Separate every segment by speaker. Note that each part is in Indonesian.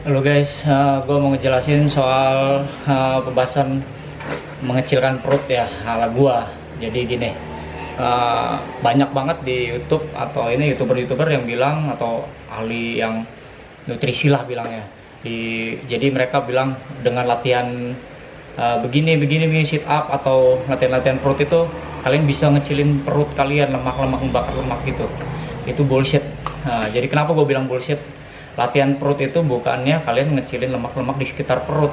Speaker 1: Halo guys, gue mau ngejelasin soal pembahasan mengecilkan perut ya ala gue. Jadi gini, banyak banget di YouTube atau ini youtuber yang bilang atau ahli yang nutrisi lah bilangnya. Jadi mereka bilang dengan latihan begini sit up atau latihan perut itu kalian bisa ngecilin perut kalian, lemak-lemak membakar lemak gitu. Itu bullshit. Jadi kenapa gue bilang bullshit? Latihan perut itu bukannya kalian ngecilin lemak-lemak di sekitar perut.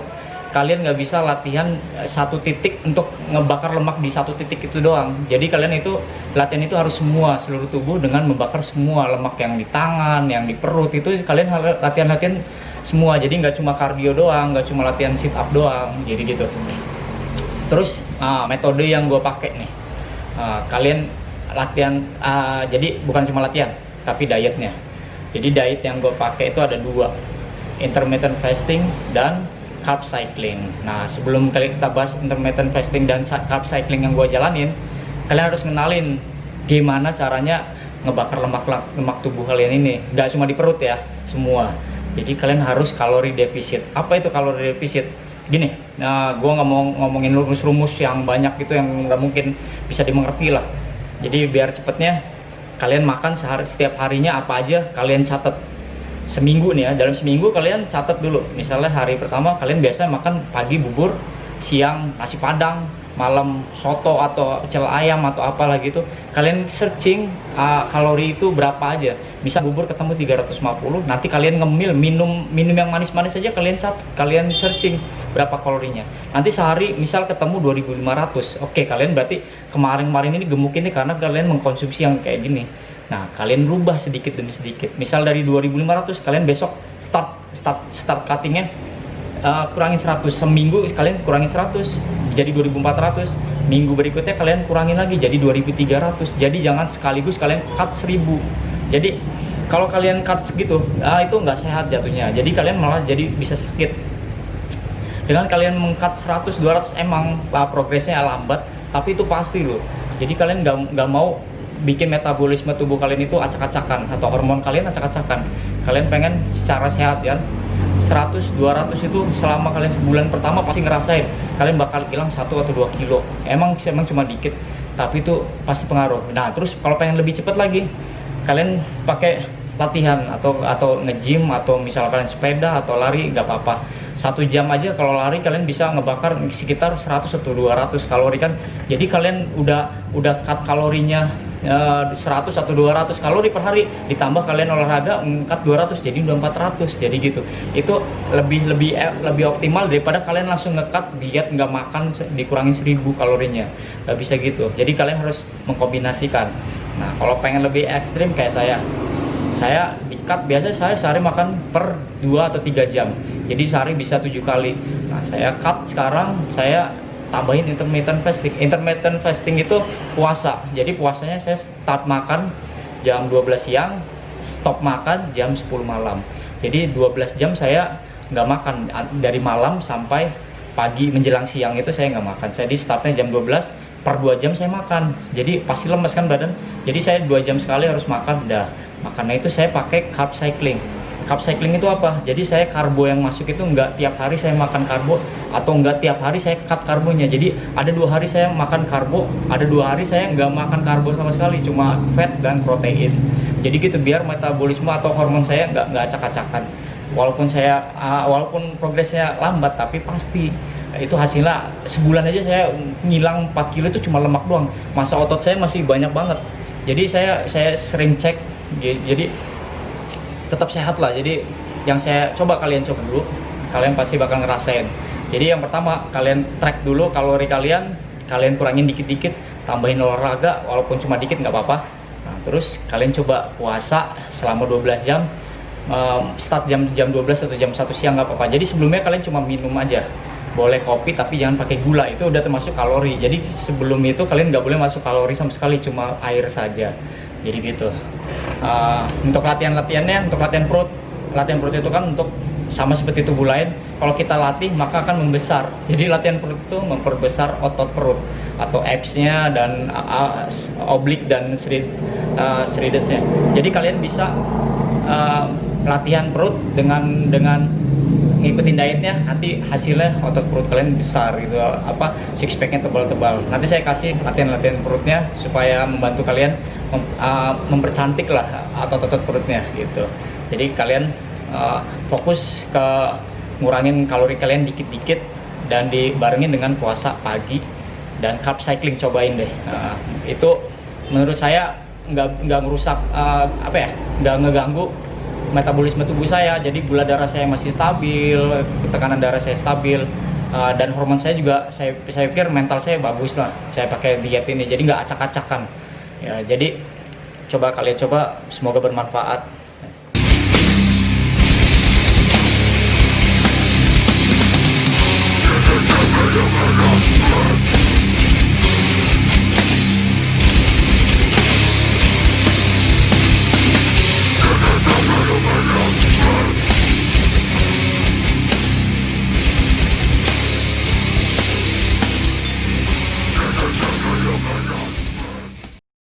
Speaker 1: Kalian nggak bisa latihan satu titik untuk ngebakar lemak di satu titik itu doang. Jadi kalian itu latihan itu harus semua seluruh tubuh dengan membakar semua lemak yang di tangan, yang di perut itu kalian latihan semua. Jadi nggak cuma kardio doang, nggak cuma latihan sit up doang. Jadi gitu. Terus metode yang gue pakai nih, kalian latihan. Jadi bukan cuma latihan, tapi dietnya. Jadi diet yang gue pakai itu ada dua, intermittent fasting dan carb cycling. Nah sebelum kita bahas intermittent fasting dan carb cycling yang gue jalanin, kalian harus kenalin gimana caranya ngebakar lemak tubuh kalian ini. Gak cuma di perut ya, semua. Jadi kalian harus kalori defisit. Apa itu kalori defisit? Gini, nah gue nggak mau ngomongin rumus-rumus yang banyak itu yang nggak mungkin bisa dimengerti lah. Jadi biar cepetnya, kalian makan setiap harinya apa aja kalian catat seminggu nih ya. Dalam seminggu kalian catat dulu. Misalnya hari pertama kalian biasa makan pagi bubur, siang nasi padang, malam soto atau pecel ayam atau apalah gitu. Kalian searching kalori itu berapa aja. Bisa bubur ketemu 350, nanti kalian ngemil minum yang manis-manis aja kalian searching berapa kalorinya. Nanti sehari misal ketemu 2500. Oke, kalian berarti kemarin ini gemuk ini karena kalian mengkonsumsi yang kayak gini. Nah, kalian rubah sedikit demi sedikit. Misal dari 2500 kalian besok start cuttingnya kurangin 100. Seminggu kalian kurangin 100 jadi 2400. Minggu berikutnya kalian kurangin lagi jadi 2300. Jadi jangan sekaligus kalian cut 1000. Jadi kalau kalian cut segitu, itu nggak sehat jatuhnya. Jadi kalian malah jadi bisa sakit. Dengan kalian meng-cut 100, 200 emang progresnya lambat, tapi itu pasti loh. Jadi kalian nggak mau bikin metabolisme tubuh kalian itu acak-acakan atau hormon kalian acak-acakan. Kalian pengen secara sehat ya. 100, 200 itu selama kalian sebulan pertama pasti ngerasain kalian bakal hilang 1 atau 2 kilo. Emang cuma dikit, tapi itu pasti pengaruh. Nah terus kalau pengen lebih cepat lagi, kalian pakai latihan atau nge-gym atau misalkan sepeda atau lari, nggak apa-apa. 1 jam aja kalau lari kalian bisa ngebakar sekitar 100 atau 200 kalori kan. Jadi kalian udah cut kalorinya 100 atau 200 kalori per hari, ditambah kalian olahraga cut 200 jadi udah 400. Jadi gitu. Itu lebih optimal daripada kalian langsung nge-cut diet nggak makan dikurangin 1000 kalorinya. Nggak bisa gitu. Jadi kalian harus mengkombinasikan. Nah, kalau pengen lebih ekstrim kayak saya di-cut biasanya saya sehari makan per 2 atau 3 jam. Jadi sehari bisa 7 kali. Nah, saya cut sekarang saya tambahin intermittent fasting. Intermittent fasting itu puasa. Jadi puasanya saya start makan jam 12 siang, stop makan jam 10 malam. Jadi 12 jam saya nggak makan. Dari malam sampai pagi menjelang siang itu saya nggak makan. Saya di startnya jam 12, per 2 jam saya makan. Jadi pasti lemes kan badan. Jadi saya 2 jam sekali harus makan. Makanya itu saya pakai carb cycling. Carb cycling itu apa? Jadi saya karbo yang masuk itu nggak tiap hari saya makan karbo, atau nggak tiap hari saya cut karbonya. Jadi ada 2 hari saya makan karbo, ada 2 hari saya nggak makan karbo sama sekali, cuma fat dan protein. Jadi gitu biar metabolisme atau hormon saya nggak acak-acakan. Walaupun progresnya lambat, tapi pasti itu hasilnya sebulan aja saya ngilang 4 kilo itu cuma lemak doang. Masa otot saya masih banyak banget. Jadi saya sering cek. Jadi tetap sehat lah. Jadi yang saya kalian coba dulu, kalian pasti bakal ngerasain. Jadi yang pertama kalian track dulu kalori kalian kurangin dikit-dikit, tambahin olahraga walaupun cuma dikit nggak apa-apa. Nah, terus kalian coba puasa selama 12 jam, start jam 12 atau jam 1 siang nggak apa-apa. Jadi sebelumnya kalian cuma minum aja, boleh kopi tapi jangan pakai gula, itu udah termasuk kalori. Jadi sebelum itu kalian nggak boleh masuk kalori sama sekali, cuma air saja. Jadi gitu. Untuk latihan-latihannya, untuk latihan perut itu kan untuk sama seperti tubuh lain. Kalau kita latih maka akan membesar. Jadi latihan perut itu memperbesar otot perut atau abs-nya dan oblik dan shredders-nya. Jadi kalian bisa latihan perut dengan ngikutin dietnya, nanti hasilnya otot perut kalian besar gitu, six packnya tebal-tebal. Nanti saya kasih latihan-latihan perutnya supaya membantu kalian mempercantik lah otot-otot perutnya gitu. Jadi kalian fokus ke ngurangin kalori kalian dikit-dikit dan dibarengin dengan puasa pagi dan carb cycling, cobain deh. Itu menurut saya nggak merusak nggak ngeganggu metabolisme tubuh saya, jadi gula darah saya masih stabil, tekanan darah saya stabil, dan hormon saya juga saya pikir mental saya bagus lah saya pakai diet ini, jadi nggak acak-acakan ya. Jadi kalian coba, semoga bermanfaat.